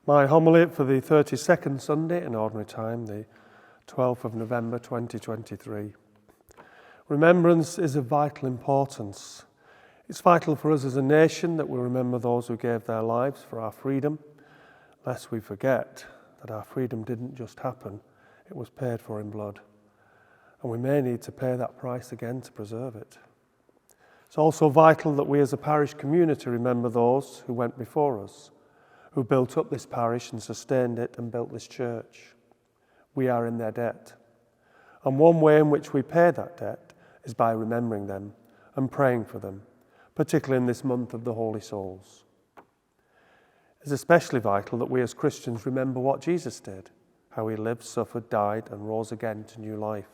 My homily for the 32nd Sunday in Ordinary Time, the 12th of November 2023. Remembrance is of vital importance. It's vital for us as a nation that we remember those who gave their lives for our freedom, lest we forget that our freedom didn't just happen, it was paid for in blood. And we may need to pay that price again to preserve it. It's also vital that we as a parish community remember those who went before us, who built up this parish and sustained it and built this church. We are in their debt. And one way in which we pay that debt is by remembering them and praying for them, particularly in this month of the Holy Souls. It's especially vital that we as Christians remember what Jesus did, how he lived, suffered, died, and rose again to new life,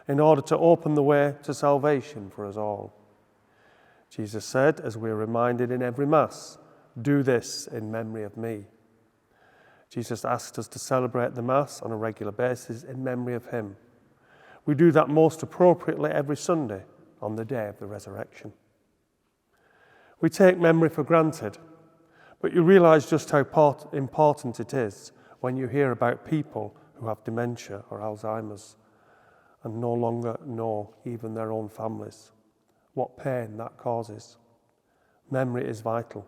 in order to open the way to salvation for us all. Jesus said, as we are reminded in every Mass, "Do this in memory of me." Jesus asked us to celebrate the Mass on a regular basis in memory of him. We do that most appropriately every Sunday on the day of the resurrection. We take memory for granted, but you realise just how important it is when you hear about people who have dementia or Alzheimer's and no longer know even their own families. What pain that causes. Memory is vital.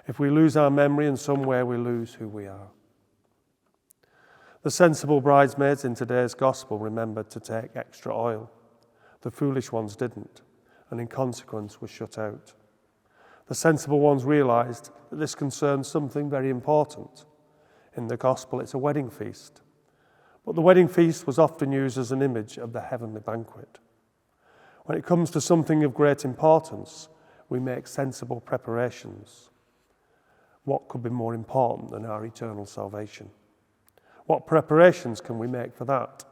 If we lose our memory in some way, we lose who we are. The sensible bridesmaids in today's gospel remembered to take extra oil. The foolish ones didn't, and in consequence were shut out. The sensible ones realised that this concerns something very important. In the gospel, it's a wedding feast. But the wedding feast was often used as an image of the heavenly banquet. When it comes to something of great importance, we make sensible preparations. What could be more important than our eternal salvation? What preparations can we make for that?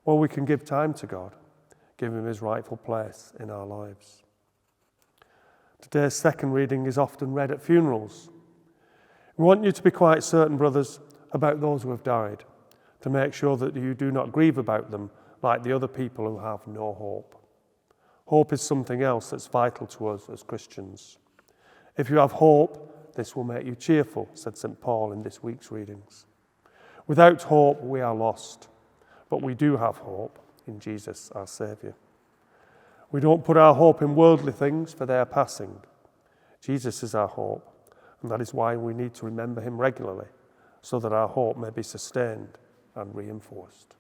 Well, we can give time to God, give him his rightful place in our lives. Today's second reading is often read at funerals. We want you to be quite certain, brothers, about those who have died, to make sure that you do not grieve about them like the other people who have no hope. Hope is something else that's vital to us as Christians. If you have hope, this will make you cheerful, said St. Paul in this week's readings. Without hope, we are lost, but we do have hope in Jesus, our Saviour. We don't put our hope in worldly things, for they are passing. Jesus is our hope, and that is why we need to remember him regularly, so that our hope may be sustained and reinforced.